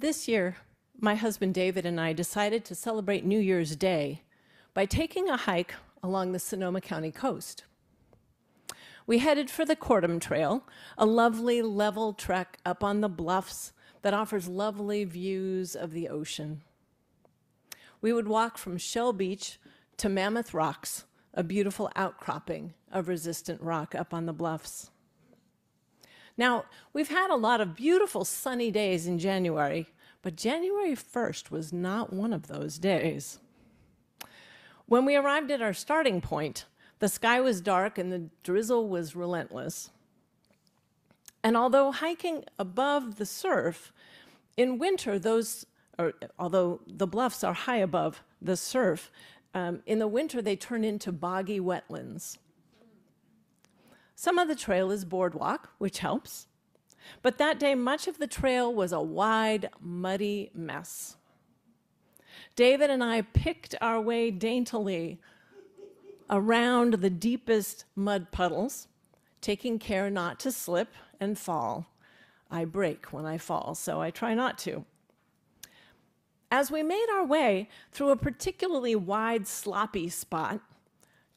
This year, my husband David and I decided to celebrate New Year's Day by taking a hike along the Sonoma County coast. We headed for the Cordham Trail, a lovely level trek up on the bluffs that offers lovely views of the ocean. We would walk from Shell Beach to Mammoth Rocks, a beautiful outcropping of resistant rock up on the bluffs. Now, we've had a lot of beautiful sunny days in January, but January 1st was not one of those days. When we arrived at our starting point, the sky was dark and the drizzle was relentless. And although hiking above the surf, in winter although the bluffs are high above the surf, in the winter they turn into boggy wetlands. Some of the trail is boardwalk, which helps, but that day much of the trail was a wide, muddy mess. David and I picked our way daintily around the deepest mud puddles, taking care not to slip and fall. I break when I fall, so I try not to. As we made our way through a particularly wide, sloppy spot,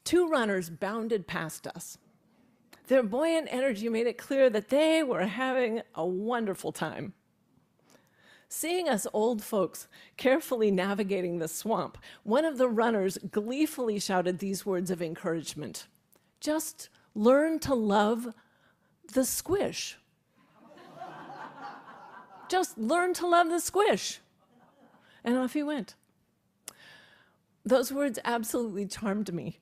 two runners bounded past us. Their buoyant energy made it clear that they were having a wonderful time. Seeing us old folks carefully navigating the swamp, one of the runners gleefully shouted these words of encouragement: "Just learn to love the squish." Just learn to love the squish. And off he went. Those words absolutely charmed me.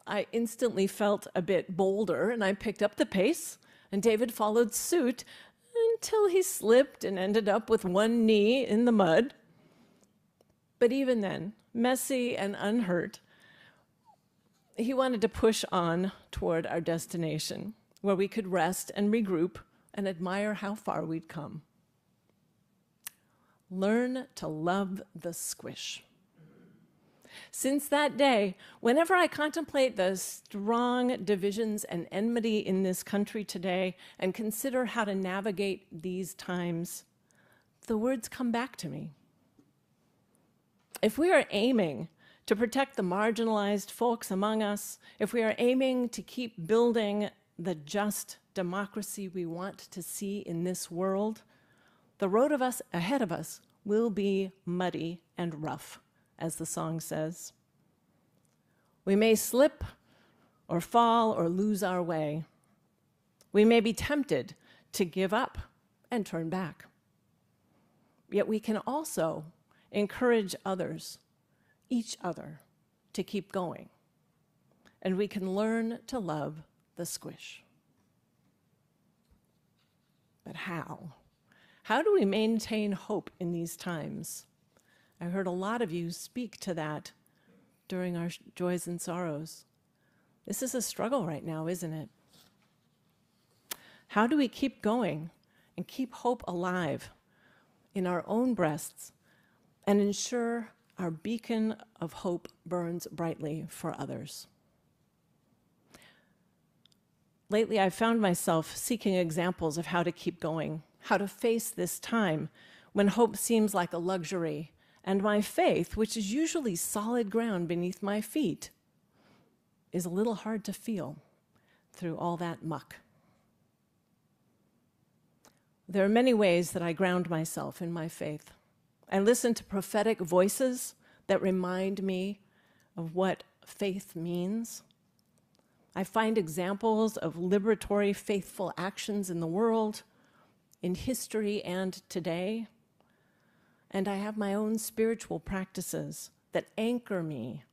I instantly felt a bit bolder, and I picked up the pace, and David followed suit until he slipped and ended up with one knee in the mud. But even then, messy and unhurt, he wanted to push on toward our destination, where we could rest and regroup and admire how far we'd come. Learn to love the squish. Since that day, whenever I contemplate the strong divisions and enmity in this country today and consider how to navigate these times, the words come back to me. If we are aiming to protect the marginalized folks among us, if we are aiming to keep building the just democracy we want to see in this world, the road ahead of us will be muddy and rough, as the song says. We may slip or fall or lose our way. We may be tempted to give up and turn back. Yet we can also encourage others, each other, to keep going. And we can learn to love the squish. But how? How do we maintain hope in these times? I heard a lot of you speak to that during our joys and sorrows. This is a struggle right now, isn't it? How do we keep going and keep hope alive in our own breasts and ensure our beacon of hope burns brightly for others? Lately, I've found myself seeking examples of how to keep going, how to face this time when hope seems like a luxury, and my faith, which is usually solid ground beneath my feet, is a little hard to feel through all that muck. There are many ways that I ground myself in my faith. I listen to prophetic voices that remind me of what faith means. I find examples of liberatory, faithful actions in the world, in history and today. And I have my own spiritual practices that anchor me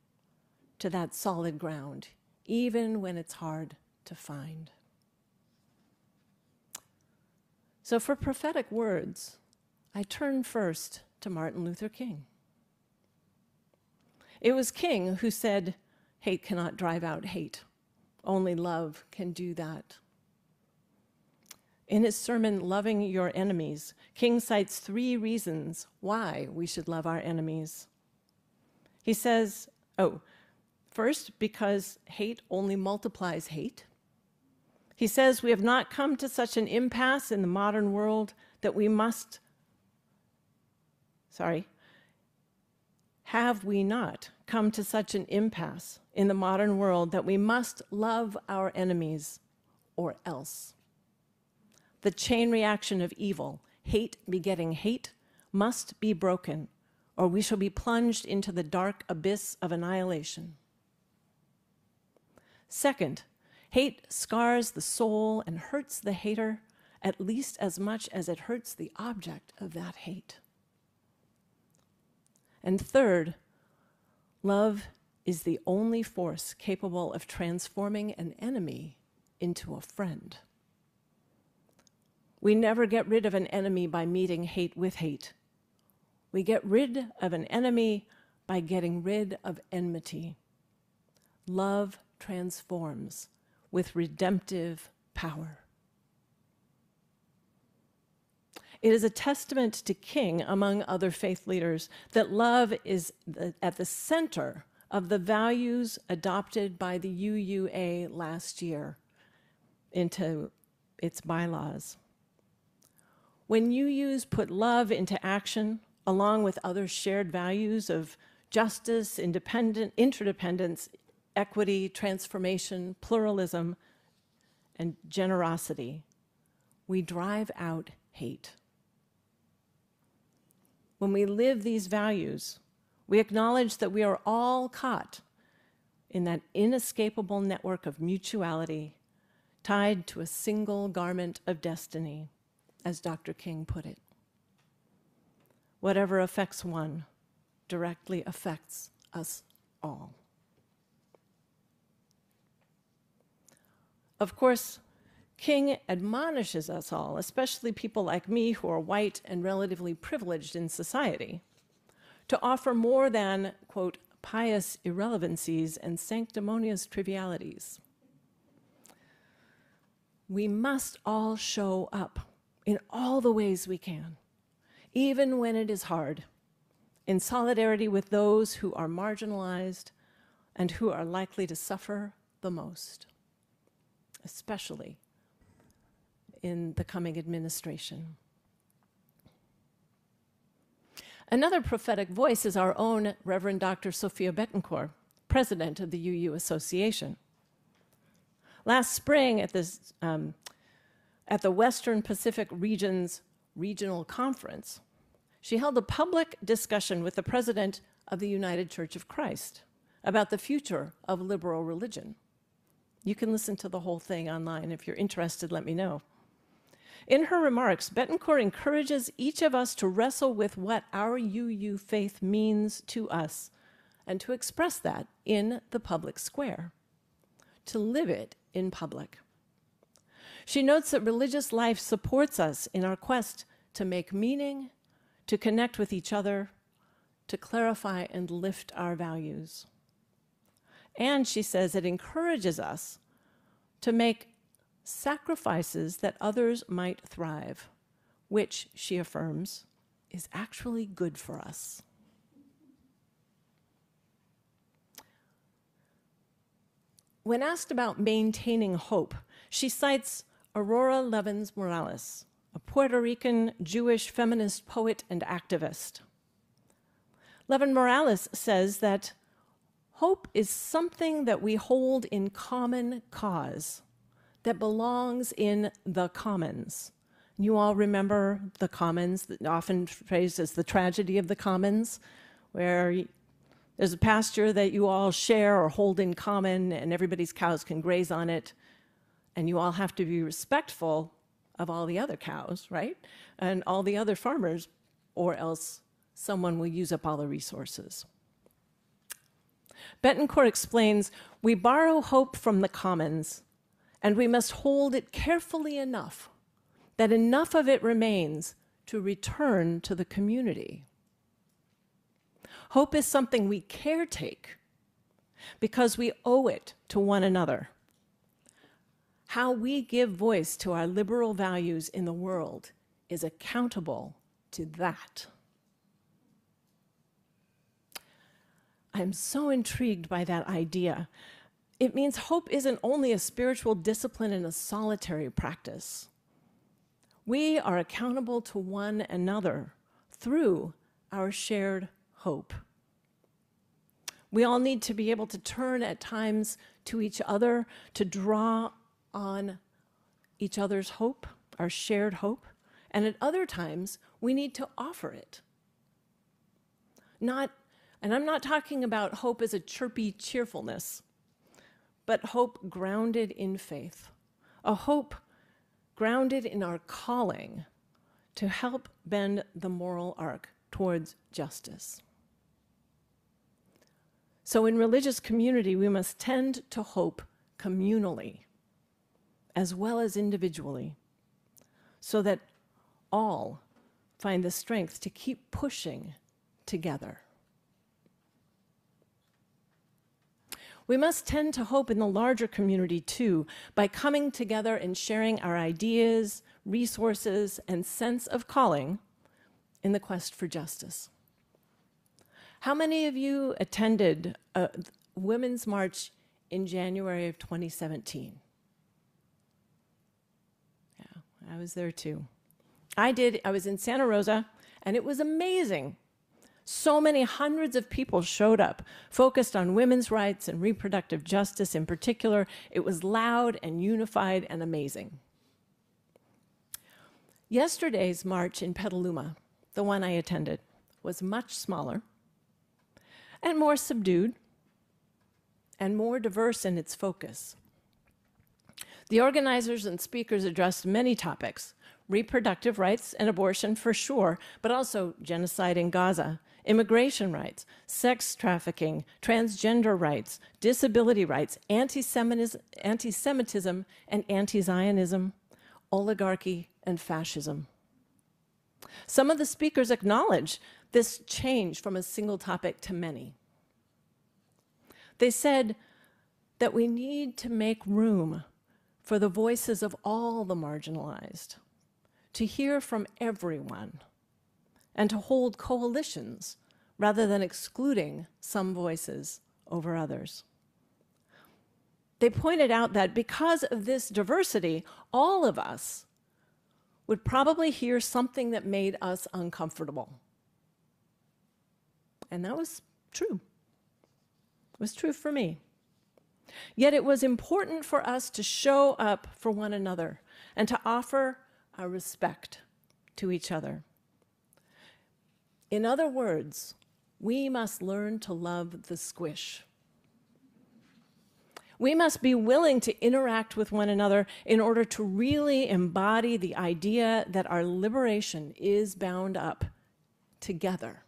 to that solid ground, even when it's hard to find. So for prophetic words, I turn first to Martin Luther King. It was King who said, "Hate cannot drive out hate. Only love can do that." In his sermon, Loving Your Enemies, King cites 3 reasons why we should love our enemies. He says, first, because hate only multiplies hate. He says we have not come to such an impasse in the modern world that we must have we not come to such an impasse in the modern world that we must love our enemies or else? The chain reaction of evil, hate begetting hate, must be broken, or we shall be plunged into the dark abyss of annihilation. Second, hate scars the soul and hurts the hater at least as much as it hurts the object of that hate. And third, love is the only force capable of transforming an enemy into a friend. We never get rid of an enemy by meeting hate with hate. We get rid of an enemy by getting rid of enmity. Love transforms with redemptive power. It is a testament to King, among other faith leaders, that love is at the center of the values adopted by the UUA last year into its bylaws. When UUs put love into action, along with other shared values of justice, interdependence, equity, transformation, pluralism, and generosity, we drive out hate. When we live these values, we acknowledge that we are all caught in that inescapable network of mutuality tied to a single garment of destiny, as Dr. King put it. Whatever affects one directly affects us all. Of course, King admonishes us all, especially people like me who are white and relatively privileged in society, to offer more than, quote, pious irrelevancies and sanctimonious trivialities. We must all show up in all the ways we can, even when it is hard, in solidarity with those who are marginalized and who are likely to suffer the most, especially in the coming administration. Another prophetic voice is our own Reverend Dr. Sophia Bettencourt, president of the UU Association. Last spring at the Western Pacific Region's Regional Conference, she held a public discussion with the president of the United Church of Christ about the future of liberal religion. You can listen to the whole thing online. If you're interested, let me know. In her remarks, Bettencourt encourages each of us to wrestle with what our UU faith means to us and to express that in the public square, to live it in public. She notes that religious life supports us in our quest to make meaning, to connect with each other, to clarify and lift our values. And she says it encourages us to make sacrifices that others might thrive, which, she affirms, is actually good for us. When asked about maintaining hope, she cites Aurora Levins Morales, a Puerto Rican Jewish feminist poet and activist. Levin Morales says that hope is something that we hold in common cause, that belongs in the commons. You all remember the commons, often phrased as the tragedy of the commons, where there's a pasture that you all share or hold in common and everybody's cows can graze on it, and you all have to be respectful of all the other cows, right? And all the other farmers, or else someone will use up all the resources. Bettencourt explains, we borrow hope from the commons, and we must hold it carefully enough that enough of it remains to return to the community. Hope is something we caretake because we owe it to one another. How we give voice to our liberal values in the world is accountable to that. I'm so intrigued by that idea. It means hope isn't only a spiritual discipline and a solitary practice. We are accountable to one another through our shared hope. We all need to be able to turn at times to each other to draw on each other's hope, our shared hope, and at other times we need to offer it. And I'm not talking about hope as a chirpy cheerfulness, but hope grounded in faith, a hope grounded in our calling to help bend the moral arc towards justice. So in religious community, we must tend to hope communally as well as individually, so that all find the strength to keep pushing together. We must tend to hope in the larger community too, by coming together and sharing our ideas, resources, and sense of calling in the quest for justice. How many of you attended a Women's March in January of 2017? Yeah, I was there too. I was in Santa Rosa, and it was amazing. So many hundreds of people showed up, focused on women's rights and reproductive justice in particular. It was loud and unified and amazing. Yesterday's march in Petaluma, the one I attended, was much smaller and more subdued and more diverse in its focus. The organizers and speakers addressed many topics: reproductive rights and abortion for sure, but also genocide in Gaza, immigration rights, sex trafficking, transgender rights, disability rights, anti-Semitism and anti-Zionism, oligarchy and fascism. Some of the speakers acknowledged this change from a single topic to many. They said that we need to make room for the voices of all the marginalized, to hear from everyone, and to hold coalitions rather than excluding some voices over others. They pointed out that because of this diversity, all of us would probably hear something that made us uncomfortable. And that was true. It was true for me. Yet it was important for us to show up for one another and to offer our respect to each other. In other words, we must learn to love the squish. We must be willing to interact with one another in order to really embody the idea that our liberation is bound up together.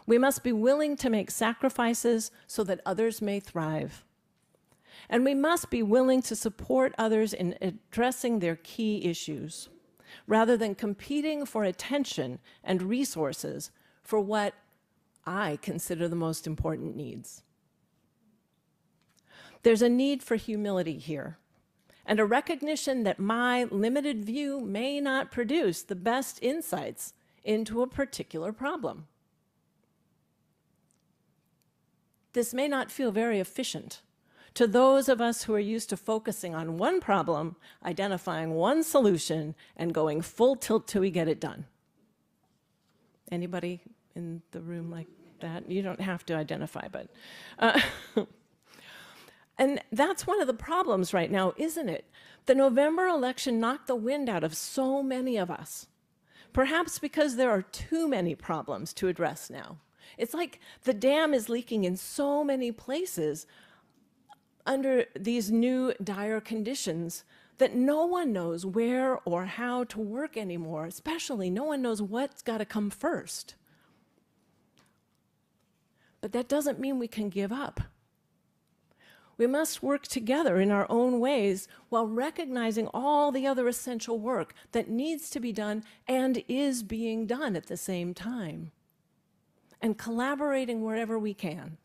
We must be willing to make sacrifices so that others may thrive. And we must be willing to support others in addressing their key issues, rather than competing for attention and resources for what I consider the most important needs. There's a need for humility here, and a recognition that my limited view may not produce the best insights into a particular problem. This may not feel very efficient to those of us who are used to focusing on one problem, identifying one solution, and going full tilt till we get it done. Anybody in the room like that? You don't have to identify, but... And that's one of the problems right now, isn't it? The November election knocked the wind out of so many of us, perhaps because there are too many problems to address now. It's like the dam is leaking in so many places under these new dire conditions that no one knows where or how to work anymore, especially no one knows what's got to come first. But that doesn't mean we can give up. We must work together in our own ways while recognizing all the other essential work that needs to be done and is being done at the same time, and collaborating wherever we can.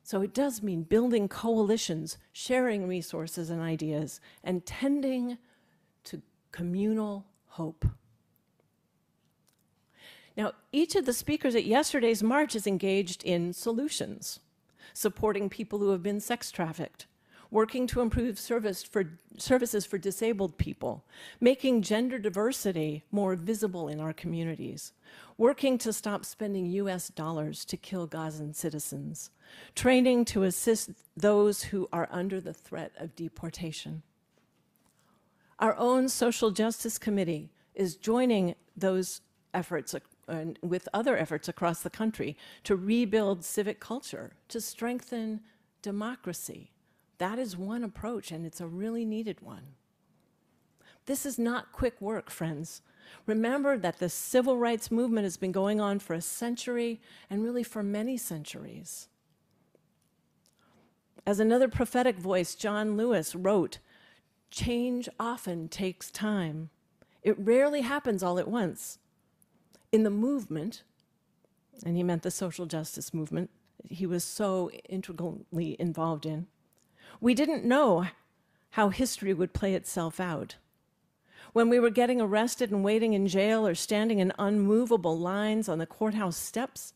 So it does mean building coalitions, sharing resources and ideas, and tending to communal hope. Now, each of the speakers at yesterday's march is engaged in solutions, supporting people who have been sex trafficked, working to improve services for disabled people, making gender diversity more visible in our communities, working to stop spending US dollars to kill Gazan citizens, training to assist those who are under the threat of deportation. Our own Social Justice Committee is joining those efforts with other efforts across the country to rebuild civic culture, to strengthen democracy. That is one approach, and it's a really needed one. This is not quick work, friends. Remember that the civil rights movement has been going on for a century, and really for many centuries. As another prophetic voice, John Lewis, wrote, "Change often takes time. It rarely happens all at once." In the movement, and he meant the social justice movement he was so integrally involved in, we didn't know how history would play itself out. When we were getting arrested and waiting in jail or standing in unmovable lines on the courthouse steps,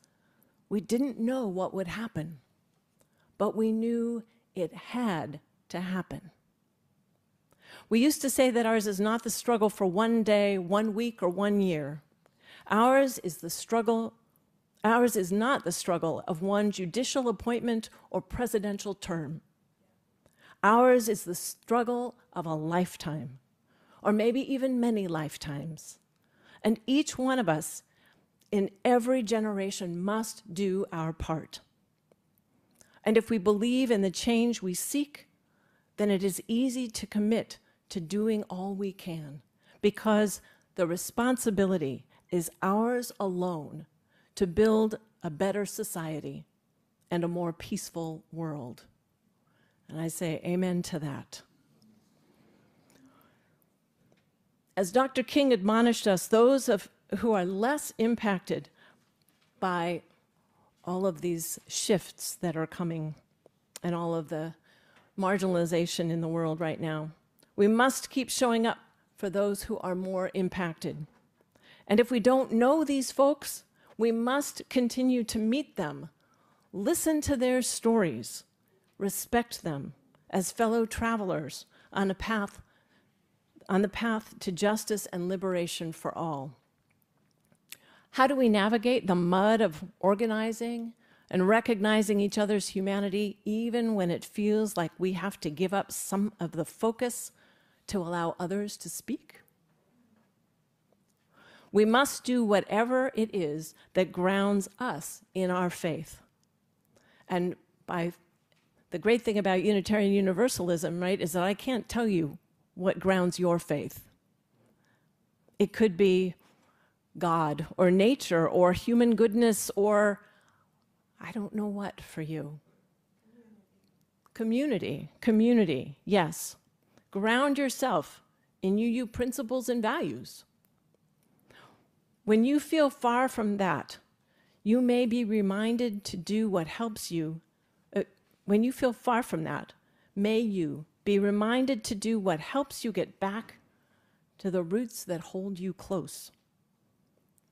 we didn't know what would happen, but we knew it had to happen. We used to say that ours is not the struggle for one day, 1 week, or 1 year. Ours is not the struggle of one judicial appointment or presidential term. Ours is the struggle of a lifetime, or maybe even many lifetimes. And each one of us in every generation must do our part. And if we believe in the change we seek, then it is easy to commit to doing all we can, because the responsibility is ours alone to build a better society and a more peaceful world. And I say amen to that. As Dr. King admonished us, those who are less impacted by all of these shifts that are coming and all of the marginalization in the world right now, we must keep showing up for those who are more impacted. And if we don't know these folks, we must continue to meet them, listen to their stories, respect them as fellow travelers on the path to justice and liberation for all. How do we navigate the mud of organizing and recognizing each other's humanity, even when it feels like we have to give up some of the focus to allow others to speak? We must do whatever it is that grounds us in our faith. And the great thing about Unitarian Universalism, right, is that I can't tell you what grounds your faith. It could be God or nature or human goodness or I don't know what for you. Community, yes. Ground yourself in UU principles and values. When you feel far from that, you may be reminded to do what helps you. When you feel far from that, may you be reminded to do what helps you get back to the roots that hold you close.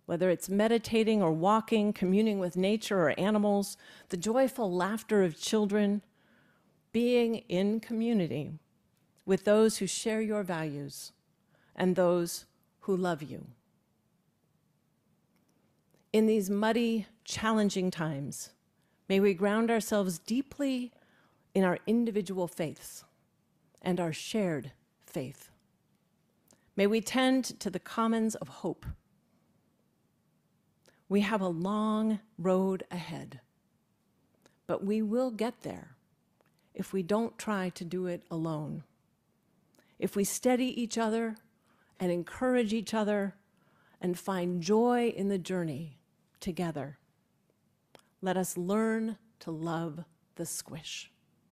Whether it's meditating or walking, communing with nature or animals, the joyful laughter of children, being in community with those who share your values and those who love you. In these muddy, challenging times, may we ground ourselves deeply in our individual faiths and our shared faith. May we tend to the commons of hope. We have a long road ahead, but we will get there if we don't try to do it alone. If we steady each other and encourage each other and find joy in the journey together, let us learn to love the squish.